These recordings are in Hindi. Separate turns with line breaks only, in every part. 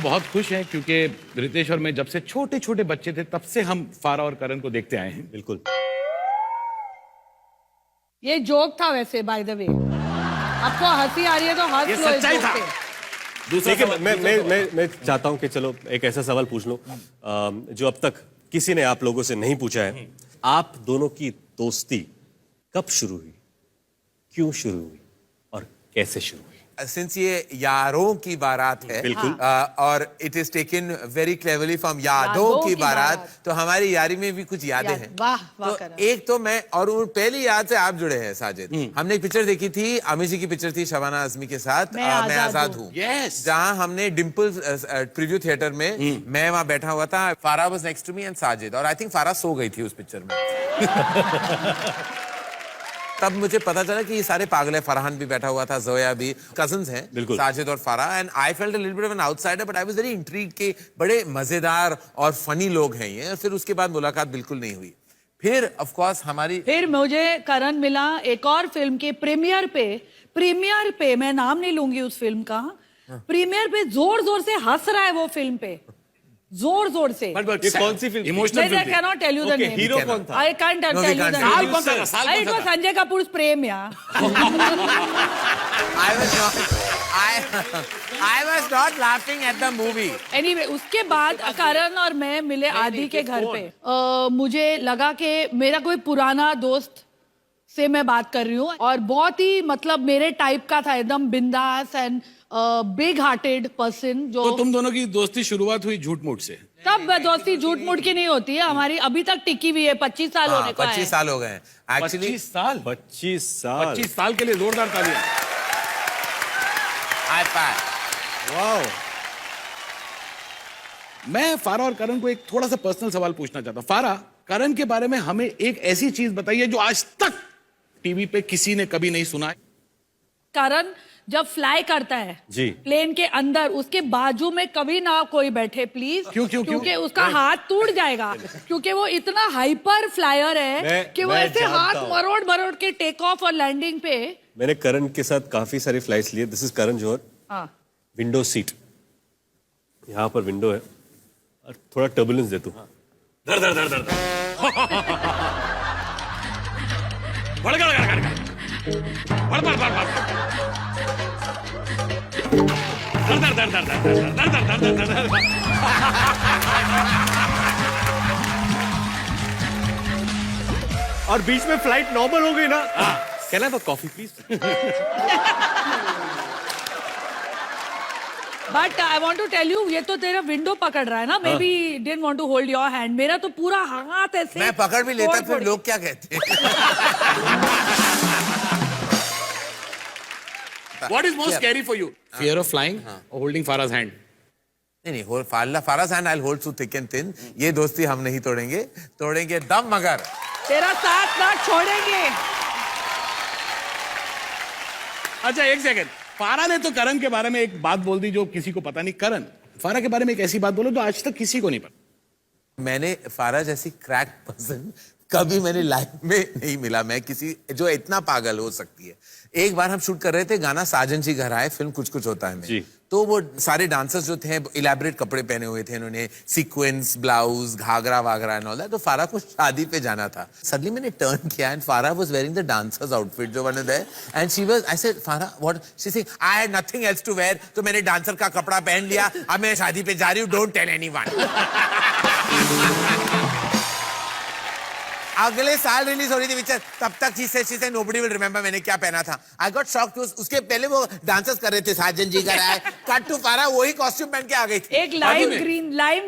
बहुत खुश हैं क्योंकि रितेश और मैं जब से छोटे छोटे बच्चे थे तब से हम फारा और करण को देखते आए हैं।
बिल्कुल।
ये जोक था वैसे, बाय द वे। आपको हंसी आ रही है तो हंस लो। ये सच्चाई था।
दूसरा मैं चाहता हूं कि चलो एक ऐसा सवाल पूछ लो जो अब तक किसी ने आप लोगों से नहीं पूछा है। आप दोनों की दोस्ती कब शुरू हुई, क्यों शुरू हुई और कैसे शुरू हुई?
सिंस ये यारों की बारात है,
बिल्कुल।
और it is taken very cleverly from यादों की बारात, तो हमारी यारी में भी कुछ यादें हैं।
वाह वाह।
तो एक तो मैं और पहली याद से आप जुड़े हैं साजिद। हमने एक पिक्चर देखी थी, आमिर जी की पिक्चर थी शबाना आजमी के साथ, मैं आजाद हूँ। जहाँ हमने डिम्पल प्रीव्यू थिएटर में, मैं वहां बैठा हुआ था, Farah was next to me and Sajid, और आई थिंक फारा सो गई थी उस पिक्चर में। तब मुझे पता चला कि ये सारे पागल है। फरहान भी बैठा हुआ था, जोया भी, कजिन्स हैं साजिद और फारा, and I felt a little bit of an outsider but I was very intrigued कि बड़े मजेदार और फनी लोग हैं ये। फिर उसके बाद मुलाकात बिल्कुल नहीं हुई। फिर ऑफ कोर्स फिर
मुझे करण मिला एक और फिल्म के प्रीमियर पे, मैं नाम नहीं लूंगी उस फिल्म का, प्रीमियर पे जोर जोर से हंस रहा है वो फिल्म पे, जोर जोर से।
ये कौन सी फिल्म?
इमोशनल फिल्म थी।
I cannot tell you the name.
Hero कौन था?
I can't tell you the name.
साल कौन सा था? साल
It was संजय कपूर's प्रेम यार।
I was not laughing at the movie.
Anyway, उसके बाद करण और मैं मिले आदि के घर पे। मुझे लगा कि मेरा कोई पुराना दोस्त से मैं बात कर रही हूँ और बहुत ही मतलब मेरे टाइप का था, एकदम बिंदास एंड बिग हार्टेड पर्सन। जो
तो तुम दोनों की दोस्ती शुरुआत हुई झूठ मूठ से?
तब दोस्ती झूठ मूठ की नहीं होती है हमारी, अभी तक टिकी हुई है। 25 साल होने को
25 साल हो गए हैं एक्चुअली।
25 साल के लिए जोरदार तालियां।
वाओ।
मैं फारा और करण को एक थोड़ा सा पर्सनल सवाल पूछना चाहता हूं। फारा, करण के बारे में हमें एक ऐसी चीज बताइए जो आज तक टीवी पे किसी ने कभी नहीं सुना है।
करण जब फ्लाई करता है
जी
प्लेन के अंदर, उसके बाजू में कभी ना कोई बैठे प्लीज। क्योंकि उसका हाथ टूट जाएगा, क्योंकि वो इतना हाइपर फ्लायर है कि वो ऐसे हाथ मरोड़ मरोड़ के टेक ऑफ और लैंडिंग पे।
मैंने करण के साथ काफी सारी फ्लाइट्स लिए। This is Karan Johar. Window seat, यहाँ पर विंडो है और थोड़ा टर्बुलेंस दे तू।
धर धर धर धर बढ़ गड़ गड़ गड़ बढ़ बढ़ बढ़ बढ़ धर धर धर धर धर धर धर धर धर।
और बीच में फ्लाइट नॉर्मल हो गई ना। कहना तो coffee please.
But I want to tell you, ये तो तेरा विंडो पकड़ रहा है ना। Maybe didn't want to hold your hand. मेरा तो पूरा हाथ ऐसे
मैं पकड़ भी लेता फिर लोग क्या कहते हैं।
What is most scary for you? Fear of flying or holding Farah's hand?
नहीं, Farah's hand I'll hold through thick and thin. ये दोस्ती हम नहीं तोड़ेंगे दम मगर
तेरा साथ ना छोड़ेंगे।
अच्छा एक सेकंड, फारा ने तो करण के बारे में एक बात बोल दी जो किसी को पता नहीं। करण, फारा के बारे में एक ऐसी बात बोलो जो आज तक किसी को नहीं पता।
मैंने फारा जैसी क्रैक पर्सन कभी मैंने लाइफ में नहीं मिला। मैं किसी जो इतना पागल हो सकती है। एक बार हम शूट कर रहे थे गाना साजन जी घर आए, फिल्म कुछ कुछ होता है में। तो वो सारे डांसर्स जो थे इलेबोरेट कपड़े पहने हुए थे, इन्होंने सीक्वेंस ब्लाउज घाघरा वागरा एंड ऑल दैट। तो फारा को शादी पे जाना था। सडनली मैंने टर्न किया and Farah was wearing the dancer's outfit जो one there and she was, I said Farah what, she said I had nothing else to wear. तो मैंने डांसर का कपड़ा पहन लिया, अब मैं शादी पे जा रही हूँ, डोंट टेल एनीवन। अगले साल रिलीज हो रही थी पिक्चर, तब तक she said nobody will remember मैंने क्या पहना था। I got shocked. उसके पहले वो डांसर्स कर रहे थे साजन जी घर आए, कट टू फारा वही कॉस्ट्यूम पहन के आ गई थी।
एक लाइम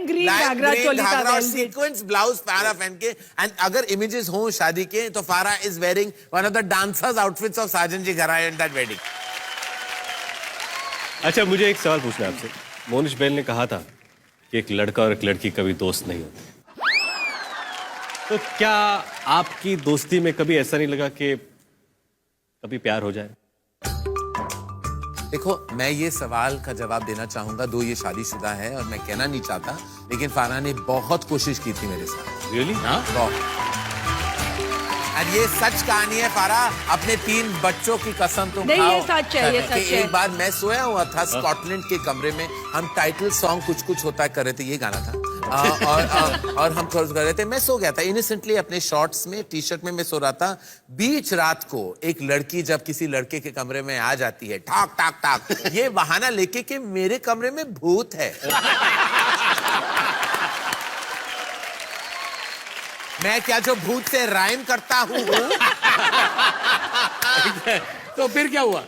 ग्रीन घाघरा चोली का
सीक्वेंस ब्लाउज फारा पहन के। एंड अगर इमेजेस हो शादी के तो Farah is wearing one of the dancer's outfits of Saajan Ji Ghar Aaye in that wedding.
अच्छा मुझे एक सवाल पूछना है आपसे। मोनिश बैल ने कहा था कि एक लड़का और एक लड़की कभी दोस्त नहीं होते, तो क्या आपकी दोस्ती में कभी ऐसा नहीं लगा कि कभी प्यार हो जाए?
देखो, मैं ये सवाल का जवाब देना चाहूंगा, दो ये शादीशुदा है और मैं कहना नहीं चाहता, लेकिन फारा ने बहुत कोशिश की थी मेरे साथ।
रियली? हाँ,
और ये सच कहानी है फारा, अपने 3 बच्चों की कसम तुम
नहीं,
खाओ।
ये सच है, ये सच है।
एक बार मैं सोया हुआ था स्कॉटलैंड के कमरे में, हम टाइटल सॉन्ग कुछ कुछ होता है कर रहे थे, ये गाना था। और हम कर रहे थे, मैं सो गया था इनोसेंटली अपने शॉर्ट्स में, टी शर्ट में मैं सो रहा था। बीच रात को एक लड़की जब किसी लड़के के कमरे में आ जाती है, ठाक ठाक ठाक, ये बहाना लेके कि मेरे कमरे में भूत है। मैं क्या जो भूत से राइम करता हूँ?
तो फिर क्या हुआ?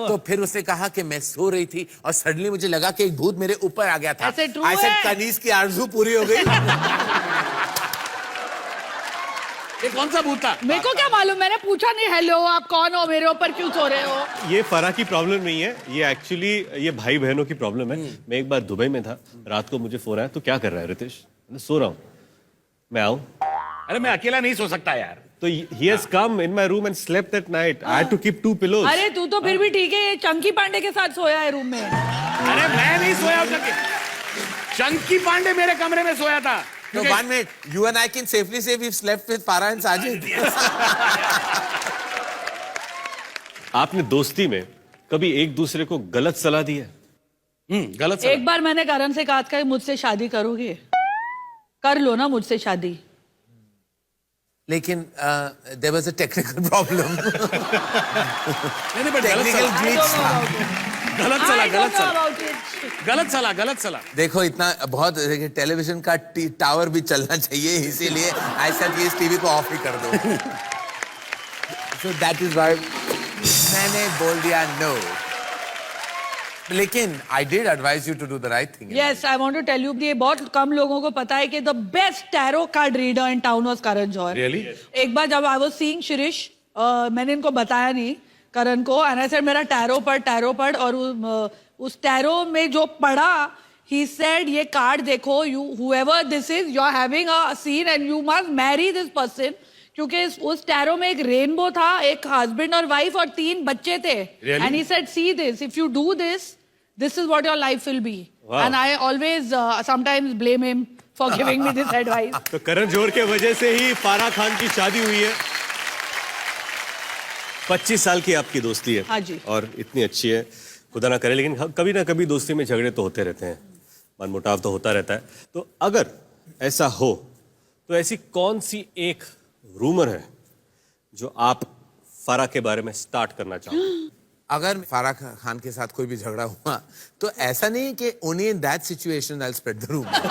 तो फिर उसने कहा कि मैं सो रही थी और सडनली मुझे लगा कि एक भूत मेरे ऊपर आ गया था।
ऐसे true
I said,
है?
कनीज की आरज़ू पूरी हो गई।
ये कौन सा भूत था?
मेरे को क्या मालूम, मैंने पूछा नहीं हेलो आप कौन हो, मेरे ऊपर क्यों सो रहे हो।
ये फरा की प्रॉब्लम नहीं है, ये एक्चुअली ये भाई बहनों की प्रॉब्लम है। मैं एक बार दुबई में था, रात को मुझे फोन आया, तो क्या कर रहा है रितेश? मैं सो रहा हूँ, मैं आऊँ?
अरे मैं अकेला नहीं सो सकता यार।
तो he has come in my room and slept that night. I had to keep 2 pillows.
अरे तू तो फिर भी ठीक है, ये चंकी पांडे के साथ सोया है रूम में।
अरे मैं नहीं सोया हूं, चंकी पांडे मेरे कमरे में सोया था।
No, 1 minute. You and I can safely say we've slept with Farah and Sajid.
आपने दोस्ती में कभी एक दूसरे को गलत सलाह दी है?
गलत सलाह।
एक बार मैंने करण से कहा था मुझसे शादी करोगे, कर लो ना मुझसे शादी।
लेकिन there was a technical problem.
नहीं, but
Technical glitch था।
गलत सलाह, गलत सलाह।
देखो इतना बहुत टेलीविजन का टावर भी चलना चाहिए, इसीलिए ऐसा कि इस टीवी को ऑफ ही कर दो। So that is why मैंने बोल दिया no. लेकिन I did advise you to do the right thing.
Yes, I want to tell you, ये बहुत कम लोगों को पता है कि the best tarot card reader in town was Karan Johar.
Really?
एक बार जब I was seeing Shirish, मैंने इनको बताया नहीं करण को, and I said मेरा टैरो पढ़, और उस टैरो में जो पढ़ा, he said ये कार्ड देखो, you whoever this is, you are having a scene and you must marry this person. क्योंकि उस टैरो में एक रेनबो था, एक हस्बैंड और वाइफ और 3 बच्चे थे।
Really?
And he said, see this, if you do this, this is what your life will be.
Wow.
And I always sometimes blame him for giving me this advice.
तो करण जौहर के वजह से ही फारा खान की शादी हुई है। 25 साल की आपकी दोस्ती है।
हाँ जी।
और इतनी अच्छी है, खुदा ना करे, लेकिन कभी ना कभी दोस्ती में झगड़े तो होते रहते हैं, मनमुटाव तो होता रहता है। तो अगर ऐसा हो तो ऐसी कौन सी एक रूमर है जो आप फारा के बारे में स्टार्ट करना चाहो?
अगर फारा खान के साथ कोई भी झगड़ा हुआ तो ऐसा नहीं कि only in that situation I'll spread the rumor.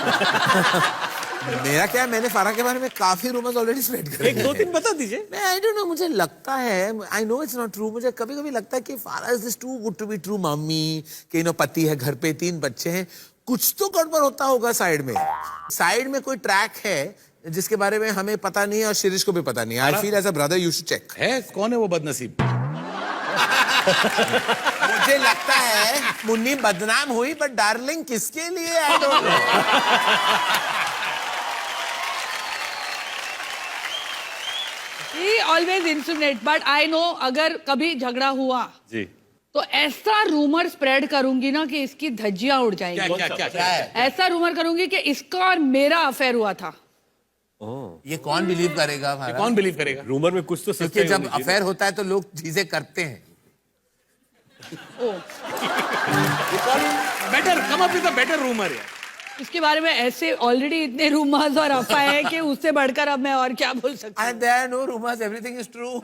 मेरा क्या है, मैंने फारा के बारे में काफी रूमर्स ऑलरेडी स्प्रेड कर दिए।
1-2-3 बता दीजिए।
मैं आई डोंट नो, मुझे लगता है, I know it's not true, मुझे कभी कभी लगता है कि Farah is this too good to be true. Mummy के नो पति है, घर पे 3 बच्चे हैं, कुछ तो गड़बड़ होता होगा साइड में कोई ट्रैक है जिसके बारे में हमें पता नहीं है और शिरीष को भी पता नहीं है। I feel as a brother you should check.
है कौन है वो बदनसीब?
मुझे लगता है मुन्नी बदनाम हुई, बट डार्लिंग किसके लिए? I don't know.
He always insinuate, but I know अगर कभी झगड़ा हुआ
जी,
तो ऐसा रूमर स्प्रेड करूंगी ना कि इसकी धज्जियां उड़ जाएंगी।
क्या है?
ऐसा रूमर करूंगी कि इसका और मेरा अफेयर हुआ था।
ये कौन बिलीव करेगा फारा?
कौन बिलीव करेगा?
रूमर में कुछ तो
क्योंकि
सच्चाई
जब
होनी चाहिए।
अफेयर होता है तो लोग चीजें करते हैं।
Better come up with a better rumour यार।
इसके बारे में ऐसे ऑलरेडी इतने रूमर्स और अफवाहें हैं कि उससे बढ़कर अब मैं और क्या बोल सकती हूँ।
And there are no rumors, everything is true.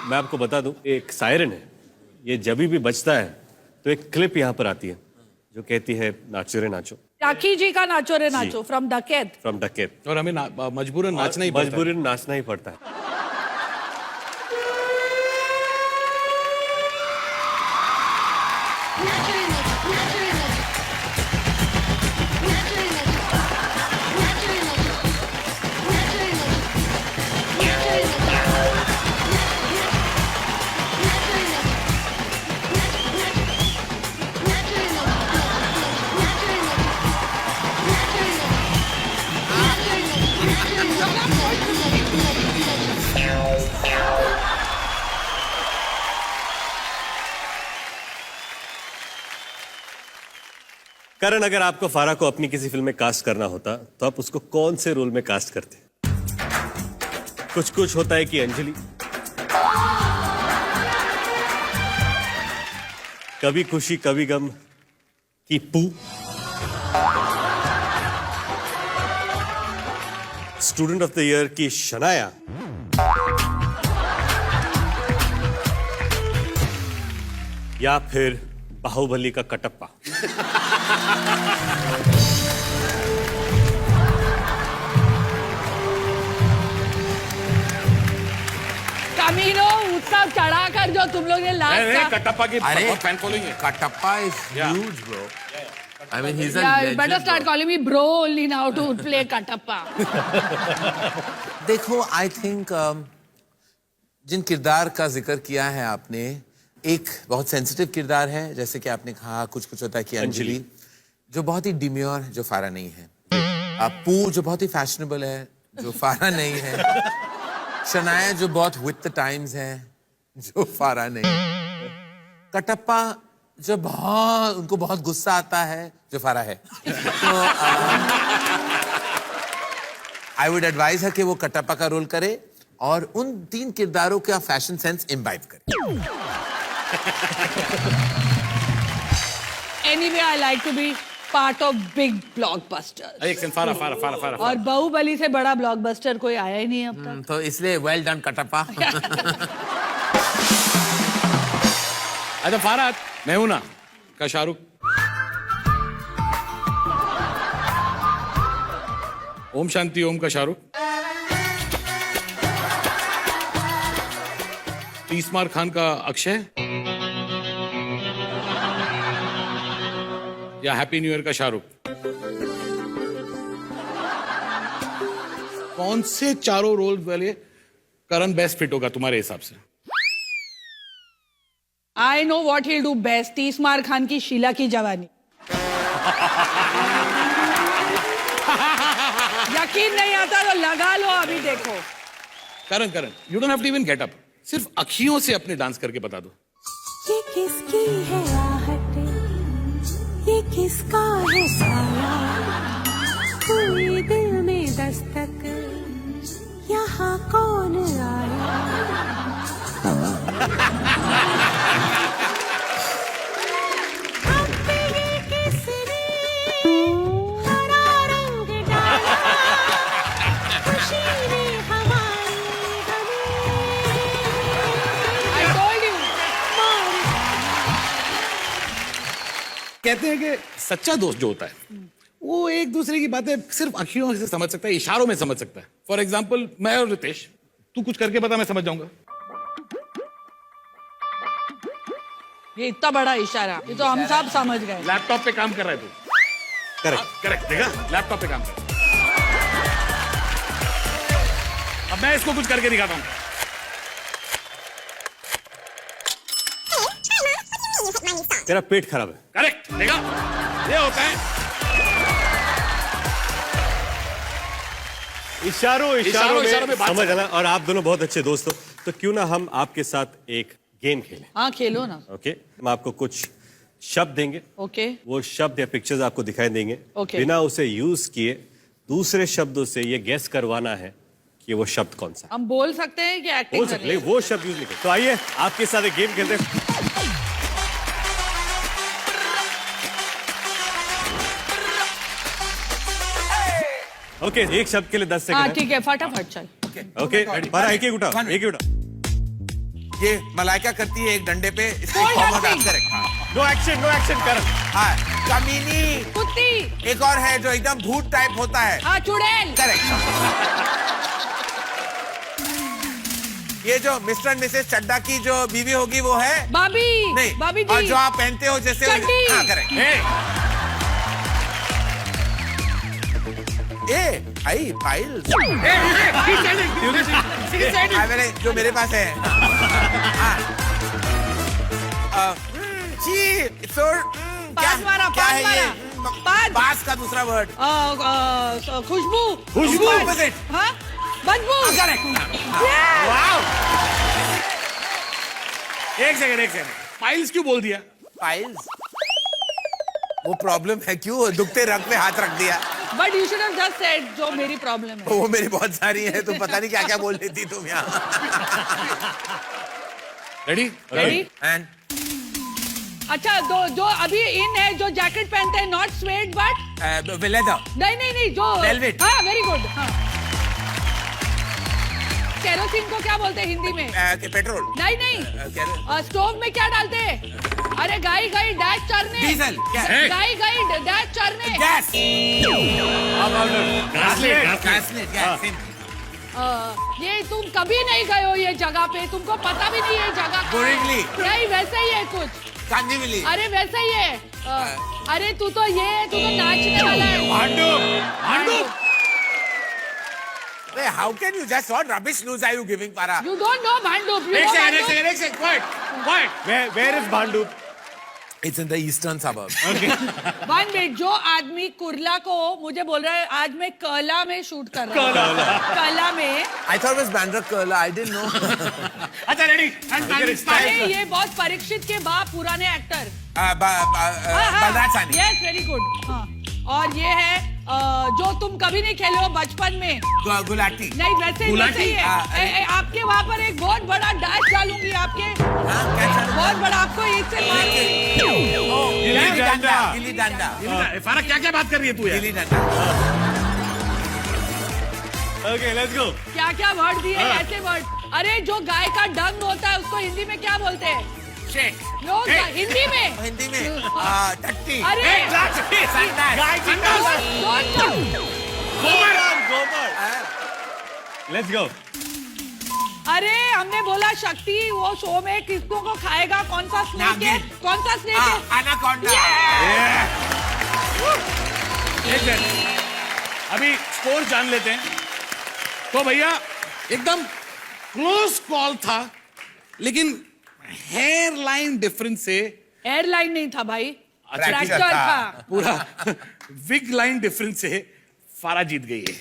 मैं आपको बता दूं, एक सायरन है, ये जब भी बजता है तो एक क्लिप यहाँ पर आती है जो कहती है नाचो रे नाचो।
राखी जी का नाचो रे नाचो फ्रॉम डकैत।
फ्रॉम डकैत।
और हमें मजबूरन नाचना ही पड़ता है।
मजबूरन नाचना ही पड़ता है। करण, अगर आपको फारा को अपनी किसी फिल्म में कास्ट करना होता तो आप उसको कौन से रोल में कास्ट करते? कुछ कुछ होता है कि अंजलि, कभी खुशी कभी गम की पू, स्टूडेंट ऑफ द ईयर की शनाया, या फिर बाहुबली का कटप्पा।
कमीनो, उत्सव चढ़ाकर जो तुम लोग ने लास्ट का
कटप्पा की
अरे
बहुत फैन फॉलोइंग है।
Katappa is
Yeah.
huge, bro. I mean, he's a
Yeah, you
legend,
better start
bro.
calling me bro only now to play Katappa.
देखो, आई थिंक जिन किरदार का जिक्र किया है आपने, एक बहुत सेंसिटिव किरदार है, जैसे कि आपने कहा कुछ कुछ होता है कि अंजलि, जो बहुत ही डिम्योर, जो फारा नहीं है। पू जो बहुत ही फैशनेबल है, जो फारा नहीं है। शनाया जो बहुत विद द टाइम्स है, जो फारा नहीं। कटप्पा जो बहुत, उनको बहुत गुस्सा आता है, जो फारा है। तो आई वुड एडवाइज है कि वो कटप्पा का रोल करे और उन 3 किरदारों का फैशन सेंस इम्बाइब करे।
Anyway, I like to be part of big blockbusters.
एक सेकंड, फारा।
और बाहुबली से बड़ा ब्लॉकबस्टर कोई आया ही नहीं अब तक।
तो इसलिए वेल डन कटप्पा।
अच्छा फारा, मैं हूं ना का शाहरुख, ओम शांति ओम का शाहरुख, तीसमार खान का अक्षय, या हैप्पी न्यू ईयर का शाहरुख? कौन से चारों रोल वाले करण बेस्ट फिट होगा तुम्हारे हिसाब से?
I know what he'll do best. तीसमार Khan की शीला की जवानी। यकीन नहीं आता तो लगा लो, अभी देखो।
Karan, you don't have to even get up, सिर्फ अखियों से अपने डांस करके बता दो।
ये किसकी है आहट, ये किसका है साया, कोई दिल में दस्तक, यहाँ कौन आया। अब ये किसने हरा रंग डाला, खुशी ने हमारी
I told you.
कहते हैं कि सच्चा दोस्त जो होता है वो एक दूसरे की बातें सिर्फ अखियों से समझ सकता है, इशारों में समझ सकता है। फॉर एग्जाम्पल, मैं और रितेश, तू कुछ करके बता, मैं समझ जाऊंगा।
ये इतना बड़ा इशारा, ये तो हम सब समझ गए।
लैपटॉप पे काम कर रहा है तू। करेक्ट, देखा, लैपटॉप पे काम कर। अब मैं इसको कुछ करके दिखाता हूँ।
तेरा पेट खराब है।
करेक्ट, देखा, ये होता है
इशारों में
बात
समझ आना। और आप दोनों बहुत अच्छे दोस्त हो, तो क्यों ना हम आपके साथ एक गेम खेलें?
हाँ, खेलो ना।
ओके, हम आपको कुछ शब्द देंगे।
ओके।
वो शब्द या पिक्चर्स आपको दिखाई देंगे।
ओके।
बिना उसे यूज किए दूसरे शब्दों से ये गेस करवाना है कि वो शब्द कौन सा है।
हम बोल सकते हैं कि
बोल
एक्टिंग कर
सकते
रहे
हैं, वो शब्द यूज नहीं करते। तो आइए आपके साथ एक गेम खेलते हैं। ओके, एक शब्द के लिए 10
हाँ
सेकंड।
ठीक है, फटाफट चल।
ओके, पर एक उठा।
ये मलाइका करती है एक डंडे पे, इसको
Hold
कॉमन
up, please.
Correct.
No action कर।
हाँ, कमीनी।
कुत्ती।
एक और है जो एकदम भूत टाइप होता है।
हाँ, चुड़ैल।
करेक्ट। ये जो मिस्टर एंड मिसेस चड्डा की जो बीवी होगी वो है
बाबी।
नहीं,
बाबी
और
जी।
जो आप पहनते हो जैसे
चड्डी।
हाँ करेक्ट। आई फाइल मैंने जो मेरे पास है।
पास मारा,
क्या
पास
है
मारा।
ये?
पास।
पास का दूसरा वर्ड।
खुशबू।
खुशबू। Opposite.
हाँ, बदबू।
करेक्ट।
एक सेकंड, फाइल्स क्यों बोल दिया?
फाइल्स वो प्रॉब्लम है क्यों दुखते रग पे हाथ रख दिया
but you should have just said जो मेरी प्रॉब्लम है।
वो मेरी बहुत सारी है तुम पता नहीं क्या क्या बोल रही थी तुम यहाँ
रेडी
रेडी
एंड
अच्छा जो अभी इन है जो जैकेट पहनते हैं नॉट स्वेट बट
लेदर
नहीं जो
Velvet.
हाँ वेरी गुड हाँ केरोसिन को क्या बोलते हैं हिंदी में?
पेट्रोल
नहीं स्टोव में क्या डालते हैं? अरे गाई डैश चरने
डीजल
गाई डैश चरने
गैस
ये तुम कभी नहीं गए हो ये जगह पे तुमको पता भी नहीं है जगह
बोरिंगली
नहीं वैसे ही है कुछ
कांजीवली
अरे वैसे ही है अरे तू तो नाचने वाला है
Bhandup How can you just what rubbish news are you giving, Para?
You don't know Bhandup. You
एक
know
second,
Bhandup?
एक second, quiet.
Where is Bhandup?
It's in the eastern suburbs.
One minute, जो आदमी कुर्ला को मुझे बोल रहा है आज मैं कर्ला में शूट कर रहा हूँ कर्ला में
I thought it was Bandra Kurla. I didn't know.
अच्छा रेडी
अरे ये बहुत परीक्षित के बाप पुराने एक्टर
बलराज सानी.
यस वेरी गुड और ये है जो तुम कभी नहीं खेले हो बचपन में
गुलाटी.
नहीं वैसे ही है आपके वहाँ पर एक बहुत बड़ा डैश डालूंगी आपके बहुत बड़ा आपको इससे
गिल्ली डंडा.
फारा क्या क्या बात कर रही है तू यार?
Gilli danda.
Okay, let's go.
क्या वर्ड दिए ऐसे वर्ड अरे जो गाय का डंग होता है उसको हिंदी में क्या बोलते हैं?
शेक.
नो हिंदी में
हिंदी में टट्टी.
अरे
Let's go.
अरे हमने बोला शक्ति वो शो में किसको को खाएगा कौन सा स्नेक है कौन सा स्नेक है
एनाकोंडा.
अभी स्कोर जान लेते हैं तो भैया एकदम क्लोज कॉल था लेकिन हेयर लाइन डिफरेंस से
एयरलाइन नहीं था भाई
Tractor
ट्रैक्टर
था.
था
पूरा विग लाइन डिफरेंस से फारा जीत गई है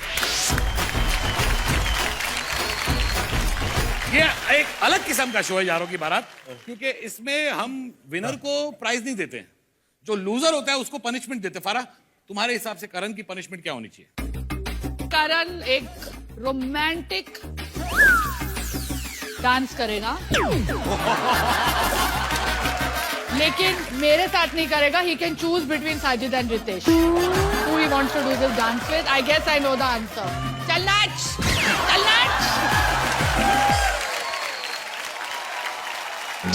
ये एक अलग किस्म का शो है यारों की बारात क्योंकि इसमें हम विनर को प्राइज नहीं देते जो लूजर होता है उसको पनिशमेंट देते फारा तुम्हारे हिसाब से करण की पनिशमेंट क्या होनी चाहिए?
करण एक रोमांटिक डांस करेगा लेकिन मेरे साथ नहीं करेगा he can choose between Sajid and Ritesh who he wants to do this dance with I guess I know the answer चल नाच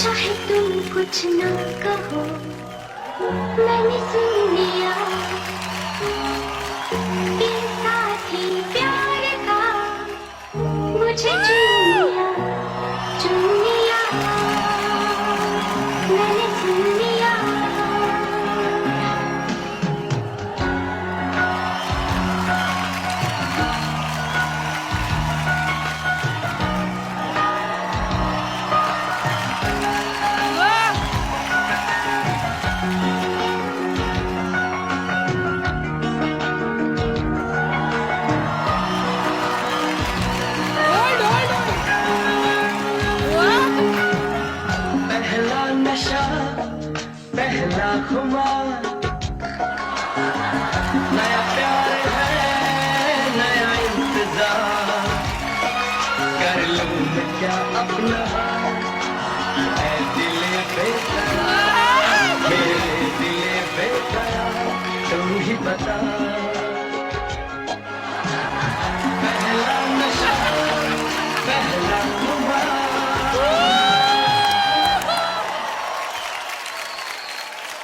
चाहे तुम कुछ ना कहो मैंने सुन लिया ये साथी प्यार का मुझे चुन लिया मैंने सुन लिया
पहला नशा पहला खुमार नया प्यार है नया इंतजार कर लूं मैं क्या अपना है दिले बेकरार मेरे दिले बेकरार तुम ही बता पहला नशा पहला खुमार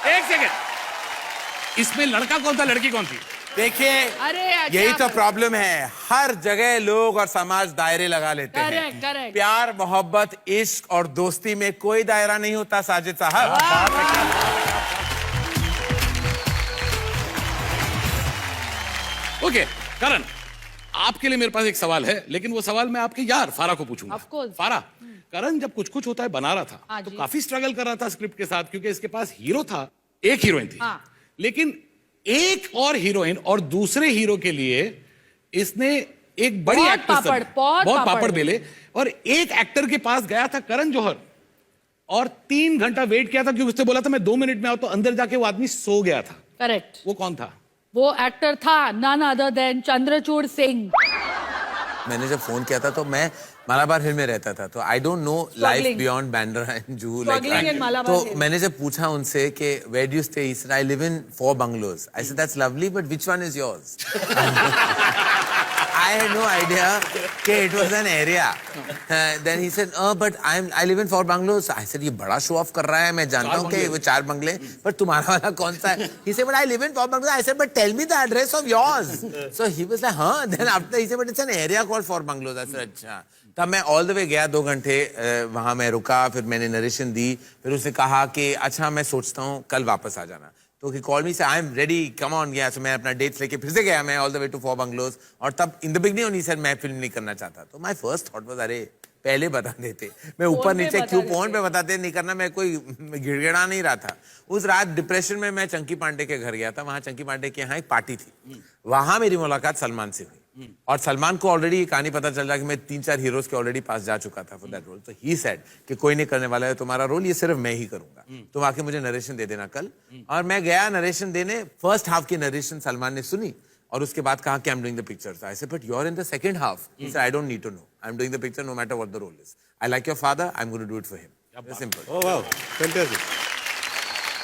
एक सेकंड इसमें लड़का कौन था लड़की कौन थी?
देखिए
अरे
यही तो प्रॉब्लम है हर जगह लोग और समाज दायरे लगा लेते हैं
करेक्ट
प्यार मोहब्बत इश्क और दोस्ती में कोई दायरा नहीं होता साजिद साहब
ओके करण आपके लिए मेरे पास एक सवाल है लेकिन वो सवाल मैं आपके यार फारा को पूछूंगा
Of course.
फारा करण जब कुछ कुछ होता है बना रहा था
हाँ
तो
जी।
काफी स्ट्रगल कर रहा था स्क्रिप्ट के साथ क्योंकि इसके पास हीरो था एक हीरोइन थी
हाँ।
लेकिन एक और हीरोइन और दूसरे हीरो के लिए इसने एक बड़ी
बहुत
एक्ट्रेस
पापड़, बहुत
पापड़
पापड़
बेले और एक एक्टर के पास गया था करण जौहर और 3 घंटा वेट किया था क्योंकि उसने बोला था मैं 2 मिनट में आऊं तो अंदर जाके वो आदमी सो गया था
करेक्ट।
वो कौन था?
वो एक्टर था none other than Chandrachur Singh.
मैंने जब फोन किया था तो मैं मालाबार हिल में रहता था, तो I don't know life beyond Bandra and Juhu
Struggling in Malabar
तो
Hill.
मैंने जब पूछा उनसे कि where do you stay, he said I live in 4 bungalows. I said that's lovely, but which one is yours? I had no idea कि it was an area. Then he said, but I live in 4 bungalows. I said ये बड़ा शो ऑफ कर रहा है, मैं जानता हूँ कि वो 4 बंगले, पर तुम्हारा वाला कौन सा है? He said, but I live in 4 bungalows. I said, but tell me the address of yours. So he was like, huh? Then after he said, but it's an area called 4 bungalows. I said, अच्छा. तब मैं ऑल द वे गया, 2 घंटे वहां मैं रुका, फिर मैंने नरेशन दी, फिर उसने कहा कि अच्छा मैं सोचता हूँ कल वापस आ जाना। तो ही कॉल मी से I am ready, come on गया। सो मैं अपना डेट्स लेके फिर से गया, मैं all the way to 4 bungalows। और तब in the beginning he said मैं फिल्म नहीं करना चाहता। तो माय फर्स्ट थॉट वाज अरे पहले बता देते, मैं ऊपर नीचे क्यों फोन पे बताते, नहीं करना, मैं कोई गिड़गिड़ा नहीं रहा था। उस रात डिप्रेशन में मैं चंकी पांडे के घर गया था, वहां चंकी पांडे के यहाँ एक पार्टी थी, वहां मेरी मुलाकात सलमान से हुई। और सलमान को ऑलरेडी ये कहानी पता चल रहा कि मैं 3-4 हीरोज के ऑलरेडी पास जा चुका था फॉर दैट रोल। तो ही सेड कि कोई नहीं करने वाला है तुम्हारा रोल, ये सिर्फ मैं ही करूंगा, तुम आके मुझे नरेशन दे देना कल। और मैं गया नरेशन देने, फर्स्ट हाफ की नरेशन सलमान ने सुनी और उसके बाद कहा कि I am doing the picture. I said but you are in the second half. He said I don't need to know, I am doing the picture no matter what the role is. I like your father, I am going to do it for him. Simple.
Oh wow, fantastic.